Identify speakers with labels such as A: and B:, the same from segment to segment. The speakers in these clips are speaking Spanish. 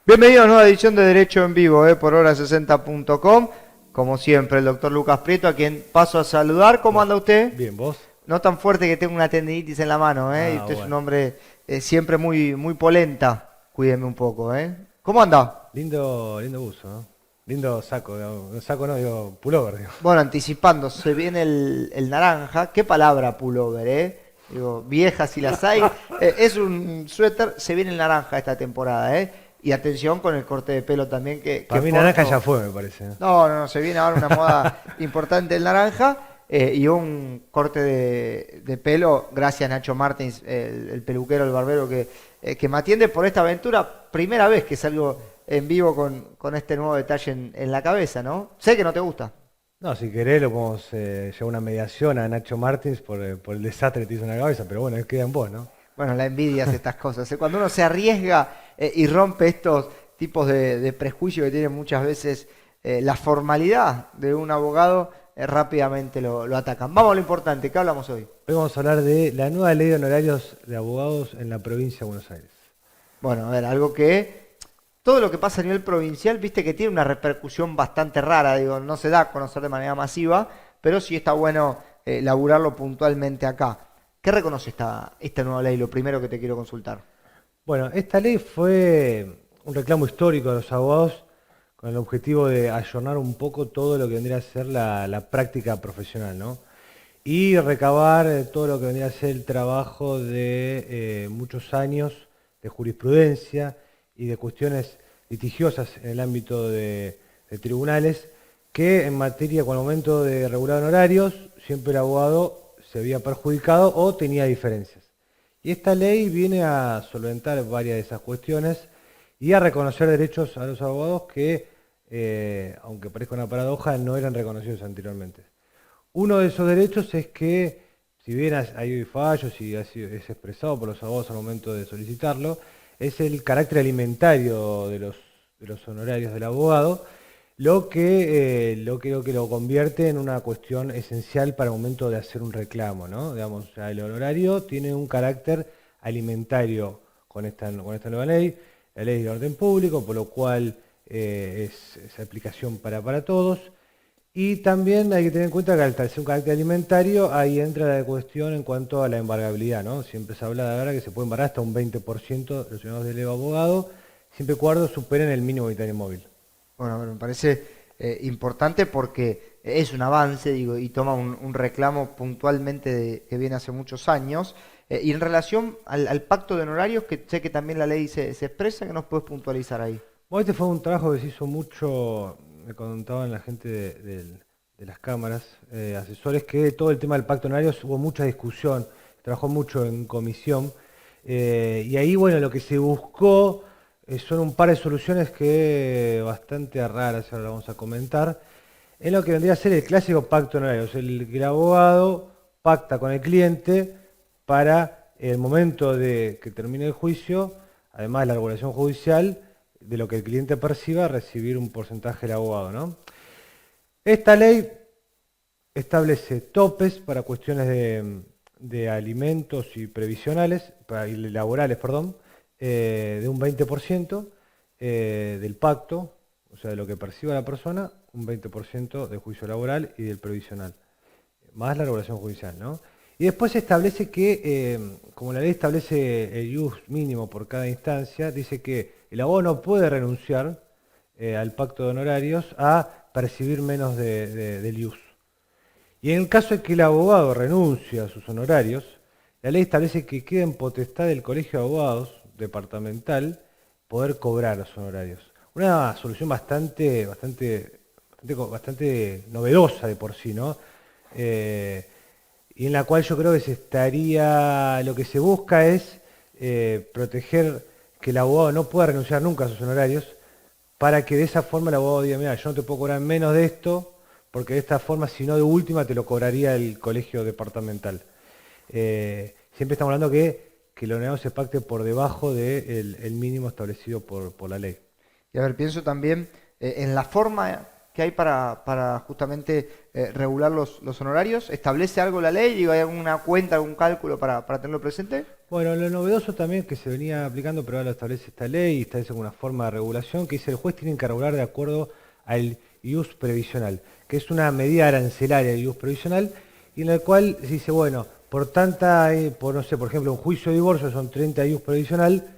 A: Bienvenidos a una nueva edición de Derecho en Vivo, por hora60.com. Como siempre, el doctor Lucas Prieto, a quien paso a saludar. ¿Cómo anda usted?
B: Bien, ¿vos?
A: No tan fuerte que tengo una tendinitis en la mano, y usted es un
B: Bueno.
A: hombre siempre muy polenta. Cuídeme un poco, ¿Cómo anda?
B: Lindo buzo, ¿no? Lindo saco, digamos. Saco no, digo, pullover, digo.
A: Bueno, anticipando, se viene el naranja. ¿Qué palabra pullover, Digo, viejas si las hay. Es un suéter, se viene el naranja esta temporada, Y atención con el corte de pelo también que
B: Para mí
A: porto.
B: naranja ya fue, me parece.
A: No, se viene ahora una moda importante el naranja y un corte de pelo, gracias Nacho Martins, el peluquero, el barbero que me atiende por esta aventura. Primera vez que salgo en vivo con este nuevo detalle en la cabeza, ¿no? Sé que no te gusta.
B: No, si querés lo podemos llevar una mediación a Nacho Martins por el desastre que te hizo en la cabeza, pero bueno, queda en vos, ¿no?
A: Bueno, la envidia hace estas cosas. Cuando uno se arriesga y rompe estos tipos de prejuicios que tienen muchas veces la formalidad de un abogado, rápidamente lo atacan. Vamos a lo importante, ¿qué hablamos hoy?
B: Hoy vamos a hablar de la nueva ley de honorarios de abogados en la provincia de Buenos Aires.
A: Bueno, a ver, algo que todo lo que pasa a nivel provincial, viste que tiene una repercusión bastante rara, digo, no se da a conocer de manera masiva, pero sí está bueno laburarlo puntualmente acá. ¿Qué reconoce esta nueva ley? Lo primero que te quiero consultar.
B: Bueno, esta ley fue un reclamo histórico de los abogados con el objetivo de ayornar un poco todo lo que vendría a ser la práctica profesional, ¿no? Y recabar todo lo que vendría a ser el trabajo de muchos años de jurisprudencia y de cuestiones litigiosas en el ámbito de tribunales, que en materia, con el momento de regular honorarios, siempre el abogado se había perjudicado o tenía diferencias. Y esta ley viene a solventar varias de esas cuestiones y a reconocer derechos a los abogados que, aunque parezca una paradoja, no eran reconocidos anteriormente. Uno de esos derechos es que, si bien hay fallos y es expresado por los abogados al momento de solicitarlo, es el carácter alimentario de los honorarios del abogado, lo que lo convierte en una cuestión esencial para el momento de hacer un reclamo, ¿no? Digamos, o sea, el honorario tiene un carácter alimentario con esta nueva ley, la ley de orden público, por lo cual es aplicación para todos. Y también hay que tener en cuenta que al ser un carácter alimentario, ahí entra la cuestión en cuanto a la embargabilidad, ¿no? Siempre se habla de ahora que se puede embargar hasta un 20% de los honorarios del abogado, siempre y cuando superen el mínimo vital móvil.
A: Bueno, a ver, me parece importante porque es un avance, digo, y toma un reclamo puntualmente que viene hace muchos años. Y en relación al pacto de honorarios, que sé que también la ley se expresa, ¿que nos puedes puntualizar ahí?
B: Bueno, este fue un trabajo que se hizo mucho, me contaban la gente de las cámaras, asesores, que todo el tema del pacto de honorarios hubo mucha discusión, trabajó mucho en comisión, y ahí, bueno, lo que se buscó son un par de soluciones que bastante raras, ahora lo vamos a comentar, en lo que vendría a ser el clásico pacto de honorarios, que el abogado pacta con el cliente para el momento de que termine el juicio, además de la regulación judicial, de lo que el cliente perciba, recibir un porcentaje del abogado, ¿no? Esta ley establece topes para cuestiones de alimentos y previsionales, y laborales, perdón, de un 20% del pacto, o sea, de lo que perciba la persona, un 20% del juicio laboral y del previsional, más la regulación judicial, ¿no? Y después se establece que, como la ley establece el ius mínimo por cada instancia, dice que el abogado no puede renunciar al pacto de honorarios a percibir menos del ius. Y en el caso de que el abogado renuncie a sus honorarios, la ley establece que queda en potestad del Colegio de Abogados departamental poder cobrar los honorarios. Una solución bastante novedosa de por sí, ¿no? Y en la cual yo creo que lo que se busca es proteger que el abogado no pueda renunciar nunca a sus honorarios, para que de esa forma el abogado diga, mira, yo no te puedo cobrar menos de esto, porque de esta forma, si no de última, te lo cobraría el colegio departamental. Siempre estamos hablando que el honorario se pacte por debajo del mínimo establecido por la ley.
A: Y a ver, pienso también en la forma que hay para justamente regular los honorarios? ¿Establece algo la ley? Digo, ¿hay alguna cuenta, algún cálculo para tenerlo presente?
B: Bueno, lo novedoso también que se venía aplicando, pero ahora lo establece esta ley y establece alguna forma de regulación, que dice el juez tiene que regular de acuerdo al ius previsional, que es una medida arancelaria del ius previsional, y en la cual se dice, bueno, por tanta, no sé, por ejemplo, un juicio de divorcio son 30 ius previsional,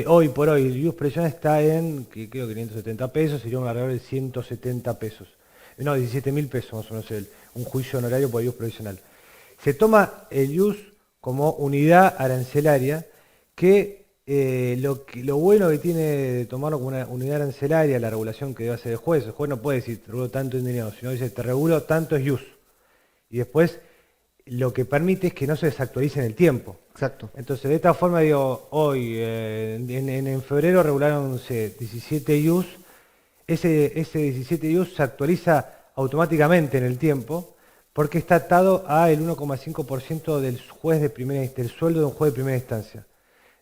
B: hoy por hoy el ius previsional está en, que creo, 570 pesos, sería un alrededor de 170 pesos. No, 17.000 pesos más o menos un juicio honorario por ius previsional. Se toma el ius como unidad arancelaria, que lo bueno que tiene de tomarlo como una unidad arancelaria, la regulación que debe hacer el juez no puede decir te regulo tanto en dinero, sino dice te regulo tanto es ius. Y después lo que permite es que no se desactualice en el tiempo.
A: Exacto.
B: Entonces de esta forma digo, hoy en febrero regularon, no sé, 17 ius, ese 17 ius se actualiza automáticamente en el tiempo, porque está atado al 1,5% del del sueldo de un juez de primera instancia,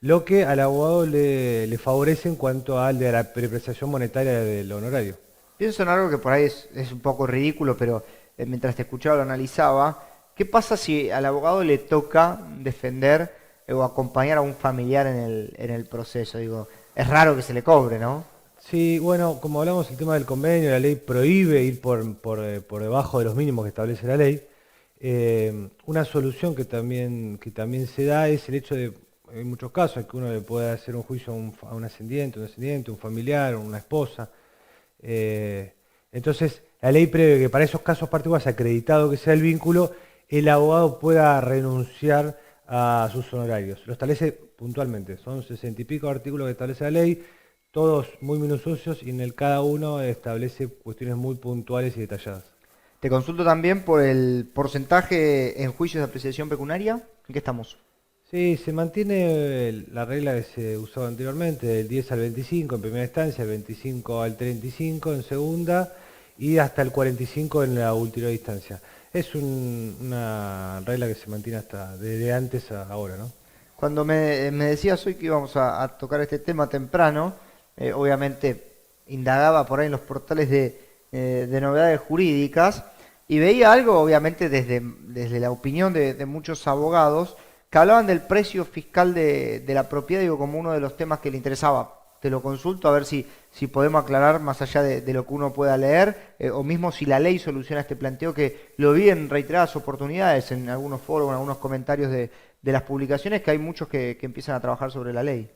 B: lo que al abogado le favorece en cuanto a la prepreciación monetaria del honorario.
A: Pienso en algo que por ahí es un poco ridículo, pero mientras te escuchaba lo analizaba. ¿Qué pasa si al abogado le toca defender o acompañar a un familiar en el proceso? Digo, es raro que se le cobre, ¿no?
B: Sí, bueno, como hablamos del tema del convenio, la ley prohíbe ir por debajo de los mínimos que establece la ley. Una solución que también se da es el hecho de, en muchos casos, que uno le puede hacer un juicio a un ascendiente, un familiar, una esposa. Entonces, la ley prevé que para esos casos particulares, acreditado que sea el vínculo, el abogado pueda renunciar a sus honorarios. Lo establece puntualmente, son 60 y pico artículos que establece la ley, todos muy minuciosos y en el cada uno establece cuestiones muy puntuales y detalladas.
A: Te consulto también por el porcentaje en juicios de apreciación pecuniaria. ¿En qué estamos?
B: Sí, se mantiene la regla que se usaba anteriormente, del 10 al 25 en primera instancia, el 25 al 35 en segunda y hasta el 45 en la ulterior instancia. Es una regla que se mantiene hasta desde antes a ahora, ¿no?
A: Cuando me decías hoy que íbamos a tocar este tema temprano, obviamente indagaba por ahí en los portales de novedades jurídicas y veía algo, obviamente desde la opinión de muchos abogados, que hablaban del precio fiscal de la propiedad, digo, como uno de los temas que le interesaba. Te lo consulto a ver si podemos aclarar más allá de lo que uno pueda leer, o mismo si la ley soluciona este planteo que lo vi en reiteradas oportunidades, en algunos foros, en algunos comentarios de las publicaciones, que hay muchos que empiezan a trabajar sobre la ley.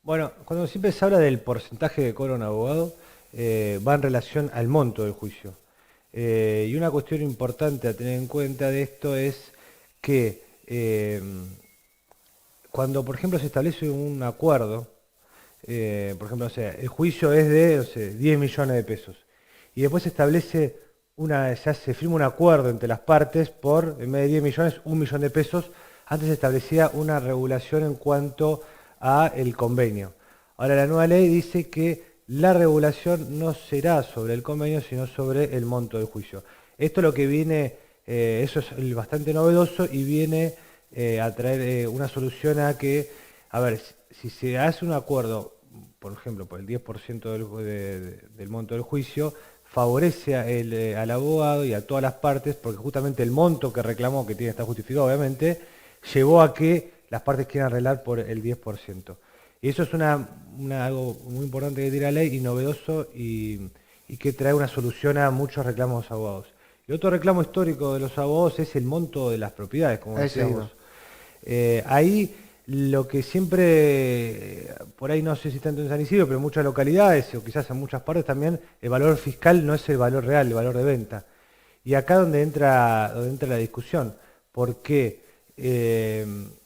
B: Bueno, cuando siempre se habla del porcentaje que cobra un abogado, va en relación al monto del juicio. Y una cuestión importante a tener en cuenta de esto es que cuando, por ejemplo, se establece un acuerdo, por ejemplo, o sea, el juicio es de, no sé, 10 millones de pesos, y después se establece se firma un acuerdo entre las partes por, en vez de 10 millones, 1 millón de pesos. Antes se establecía una regulación en cuanto a el convenio. Ahora la nueva ley dice que la regulación no será sobre el convenio, sino sobre el monto del juicio. Esto lo que viene, eso es bastante novedoso y viene a traer una solución a que, a ver, si se hace un acuerdo, por ejemplo, por el 10% del monto del juicio, favorece al abogado y a todas las partes, porque justamente el monto que reclamó, que tiene que estar justificado obviamente, llevó a que las partes quieran arreglar por el 10%. Y eso es algo muy importante que tiene la ley y novedoso y que trae una solución a muchos reclamos de los abogados. Y otro reclamo histórico de los abogados es el monto de las propiedades, como decíamos. Ahí lo que siempre, por ahí no sé si tanto en San Isidro, pero en muchas localidades o quizás en muchas partes también, el valor fiscal no es el valor real, el valor de venta. Y acá donde entra la discusión, porque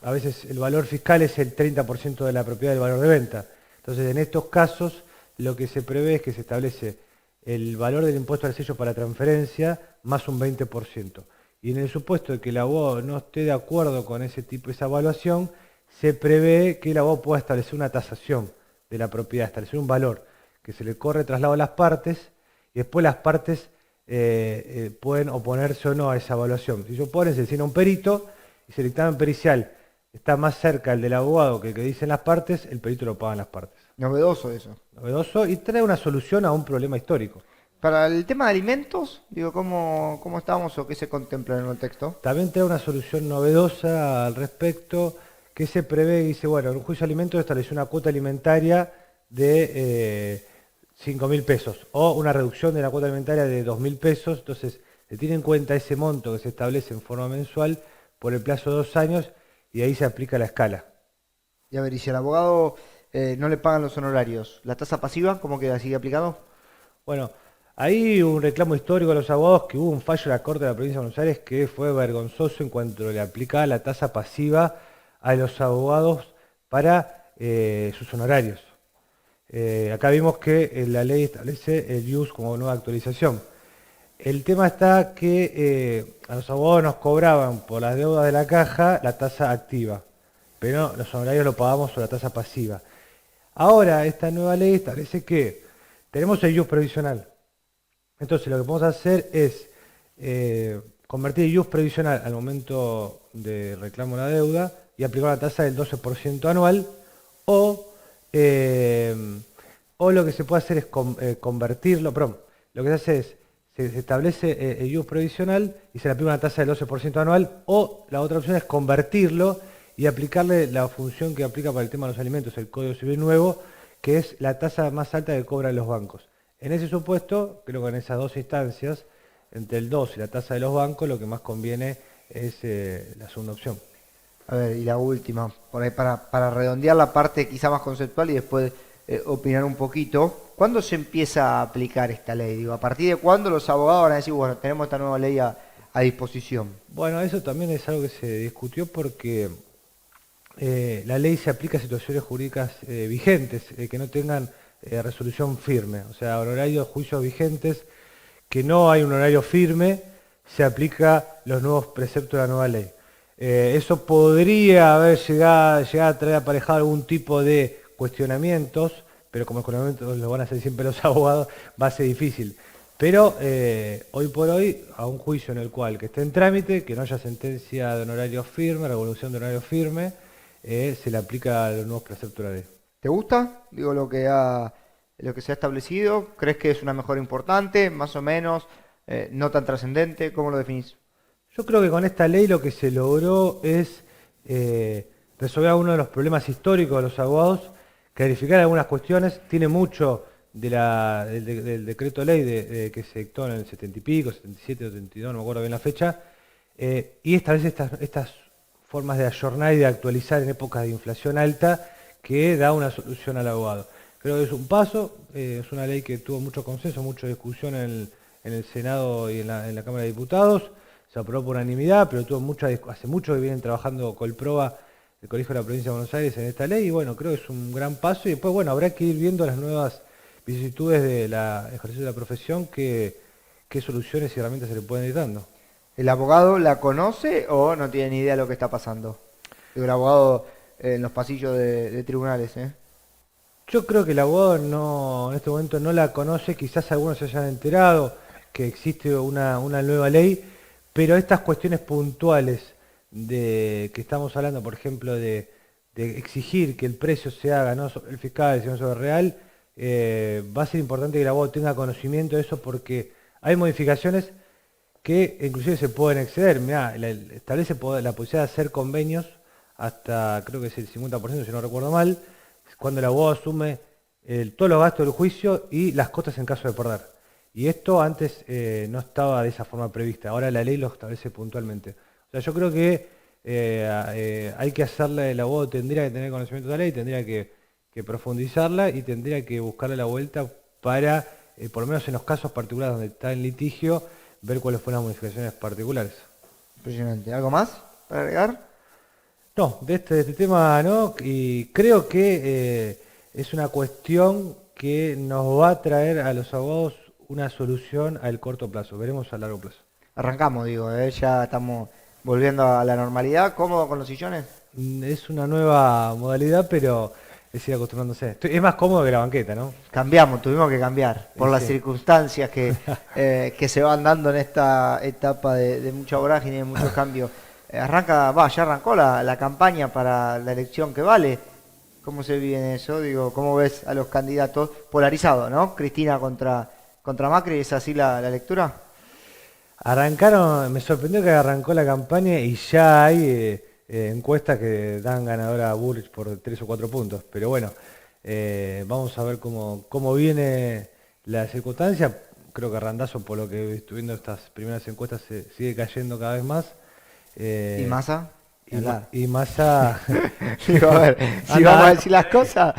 B: a veces el valor fiscal es el 30% de la propiedad del valor de venta. Entonces, en estos casos, lo que se prevé es que se establece el valor del impuesto al sello para transferencia más un 20%. Y en el supuesto de que el abogado no esté de acuerdo con esa evaluación, se prevé que el abogado pueda establecer una tasación de la propiedad, establecer un valor que se le corre traslado a las partes y después las partes pueden oponerse o no a esa evaluación. Si se oponen, se designa un perito y si el dictamen pericial está más cerca el del abogado que el que dicen las partes, el perito lo pagan las partes.
A: Novedoso eso.
B: Novedoso y trae una solución a un problema histórico.
A: Para el tema de alimentos, digo, ¿cómo estamos o qué se contempla en el texto?
B: También te da una solución novedosa al respecto, que se prevé, dice, bueno, en un juicio de alimentos estableció una cuota alimentaria de 5.000 pesos o una reducción de la cuota alimentaria de 2.000 pesos, entonces se tiene en cuenta ese monto que se establece en forma mensual por el plazo de 2 años y ahí se aplica la escala.
A: Y a ver, y si al abogado no le pagan los honorarios, ¿la tasa pasiva cómo queda? ¿Sigue aplicado?
B: Bueno, ahí hubo un reclamo histórico a los abogados que hubo un fallo de la Corte de la Provincia de Buenos Aires que fue vergonzoso en cuanto le aplicaba la tasa pasiva a los abogados para sus honorarios. Acá vimos que la ley establece el IUS como nueva actualización. El tema está que a los abogados nos cobraban por las deudas de la caja la tasa activa, pero los honorarios lo pagamos sobre la tasa pasiva. Ahora esta nueva ley establece que tenemos el IUS previsional. Entonces lo que podemos hacer es convertir el IUS previsional al momento de reclamo de la deuda y aplicar la tasa del 12% anual eh, o lo que se puede hacer es convertirlo, perdón, lo que se hace es se establece el IUS previsional y se le aplica una tasa del 12% anual o la otra opción es convertirlo y aplicarle la función que aplica para el tema de los alimentos, el Código Civil nuevo, que es la tasa más alta que cobran los bancos. En ese supuesto, creo que en esas dos instancias, entre el 2 y la tasa de los bancos, lo que más conviene es la segunda opción.
A: A ver, y la última, por ahí para redondear la parte quizá más conceptual y después opinar un poquito. ¿Cuándo se empieza a aplicar esta ley? Digo, ¿a partir de cuándo los abogados van a decir, bueno, tenemos esta nueva ley a disposición?
B: Bueno, eso también es algo que se discutió porque la ley se aplica a situaciones jurídicas vigentes, que no tengan resolución firme. O sea, honorarios de juicios vigentes, que no hay un horario firme, se aplica los nuevos preceptos de la nueva ley. Eso podría haber llegado a traer aparejado algún tipo de cuestionamientos, pero como los cuestionamientos los van a hacer siempre los abogados, va a ser difícil. Pero hoy por hoy, a un juicio en el cual que esté en trámite, que no haya sentencia de honorario firme, revolución de honorario firme, se le aplica los nuevos preceptos de la ley.
A: ¿Te gusta? Digo, lo que se ha establecido. ¿Crees que es una mejora importante, más o menos, no tan trascendente? ¿Cómo lo definís?
B: Yo creo que con esta ley lo que se logró es resolver uno de los problemas históricos de los abogados, clarificar algunas cuestiones. Tiene mucho del decreto ley que se dictó en el 70 y pico, 77, 82, no me acuerdo bien la fecha, y establece estas formas de ayornar y de actualizar en épocas de inflación alta que da una solución al abogado. Creo que es un paso, es una ley que tuvo mucho consenso, mucha discusión en el Senado y en la Cámara de Diputados. Se aprobó por unanimidad, pero hace mucho que vienen trabajando Colproba, el Colegio de la Provincia de Buenos Aires, en esta ley, y bueno, creo que es un gran paso, y después, bueno, habrá que ir viendo las nuevas vicisitudes del ejercicio de la profesión, qué soluciones y herramientas se le pueden ir dando.
A: ¿El abogado la conoce o no tiene ni idea de lo que está pasando? Digo, el abogado en los pasillos de tribunales, ¿eh?
B: Yo creo que el abogado en este momento no la conoce, quizás algunos se hayan enterado que existe una nueva ley, pero estas cuestiones puntuales de que estamos hablando, por ejemplo, de exigir que el precio se haga no sobre el fiscal, sino sobre el real, va a ser importante que el abogado tenga conocimiento de eso porque hay modificaciones que inclusive se pueden exceder. Mirá, establece la posibilidad de hacer convenios hasta, creo que es el 50%, si no recuerdo mal, cuando el abogado asume todos los gastos del juicio y las costas en caso de perder. Y esto antes no estaba de esa forma prevista, ahora la ley lo establece puntualmente. O sea, yo creo que hay que hacerle, el abogado tendría que tener conocimiento de la ley, tendría que profundizarla y tendría que buscarle la vuelta para, por lo menos en los casos particulares donde está en litigio, ver cuáles fueron las modificaciones particulares.
A: Impresionante. ¿Algo más para agregar?
B: No, de este tema no, y creo que es una cuestión que nos va a traer a los abogados una solución al corto plazo, veremos a largo plazo.
A: Arrancamos, digo, ya estamos volviendo a la normalidad. ¿Cómodo con los sillones?
B: Es una nueva modalidad, pero es ir acostumbrándose. Es más cómodo que la banqueta, ¿no?
A: Cambiamos, tuvimos que cambiar por las
B: Sí.
A: circunstancias que se van dando en esta etapa de mucha vorágine, de muchos cambios. Ya arrancó la campaña para la elección que vale. ¿Cómo se vive en eso? Digo, ¿cómo ves a los candidatos polarizados, ¿no? Cristina contra contra Macri, ¿es así la lectura?
B: Arrancaron, me sorprendió que arrancó la campaña y ya hay encuestas que dan ganadora a Bullrich por 3 o 4 puntos. Pero bueno, vamos a ver cómo viene la circunstancia. Creo que Randazzo, por lo que estoy viendo estas primeras encuestas, se sigue cayendo cada vez más.
A: ¿Y Massa?
B: Y Massa...
A: Digo, a ver, si vamos a decir las cosas,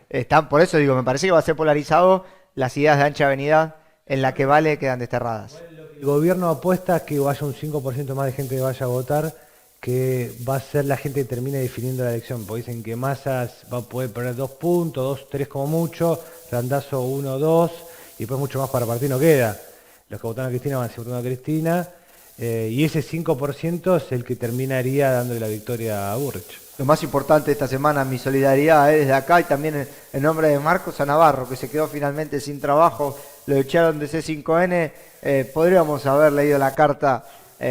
A: están, por eso digo, me parece que va a ser polarizado las ideas de ancha avenida en la que vale quedan desterradas.
B: El gobierno apuesta a que vaya un 5% más de gente que vaya a votar, que va a ser la gente que termine definiendo la elección, porque dicen que Massa va a poder perder 2 puntos, 2, 3 como mucho, Randazzo 1, 2, y después mucho más para partir no queda. Los que votaron a Cristina van a seguir votando a Cristina, y ese 5% es el que terminaría dándole la victoria a Bullrich.
A: Lo más importante esta semana, mi solidaridad desde acá y también en nombre de Marcos a Navarro, que se quedó finalmente sin trabajo, lo echaron de C5N, podríamos haber leído la carta,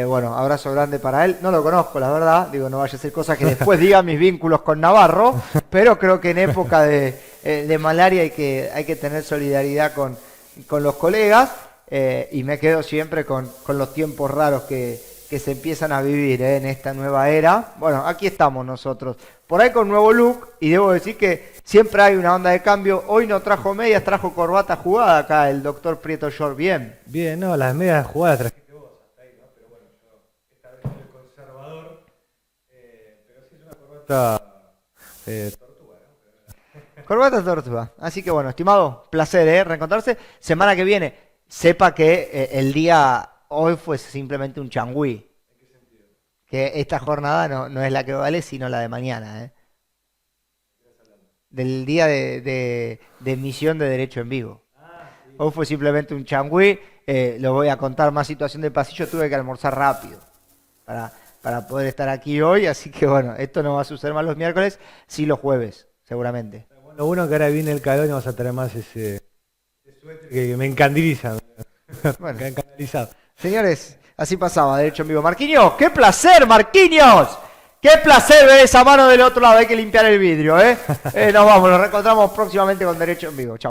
A: bueno, abrazo grande para él, no lo conozco la verdad, digo, no vaya a ser cosa que después diga mis vínculos con Navarro, pero creo que en época de malaria hay que tener solidaridad con los colegas, y me quedo siempre con los tiempos raros que se empiezan a vivir en esta nueva era. Bueno, aquí estamos nosotros, por ahí con nuevo look, y debo decir que siempre hay una onda de cambio. Hoy no trajo medias, trajo corbata jugada acá el doctor Prieto Short. Bien.
B: Bien, no, las medias jugadas trajiste vos hasta ahí, ¿no? Pero bueno, yo esta vez soy el conservador, pero sí es una corbata tortuga, ¿no?
A: Corbata tortuga. Así que bueno, estimado, placer, reencontrarse. Semana que viene, sepa que el día... Hoy fue simplemente un changüí.
B: ¿En qué sentido?
A: Que esta jornada no es la que vale, sino la de mañana. Del día de emisión de Derecho en Vivo.
B: Sí.
A: Hoy fue simplemente un changüí. Lo voy a contar más situación de pasillo. Tuve que almorzar rápido para poder estar aquí hoy. Así que bueno, esto no va a suceder más los miércoles, sí los jueves, seguramente.
B: Lo bueno que ahora viene el calor y vamos a tener más ese suéter que me encandiliza.
A: Bueno.
B: Me ha encandilizado.
A: Señores, así pasaba Derecho en Vivo. Marquinhos, ¡qué placer, Marquinhos! ¡Qué placer ver esa mano del otro lado! Hay que limpiar el vidrio, Nos vamos, nos reencontramos próximamente con Derecho en Vivo. Chao.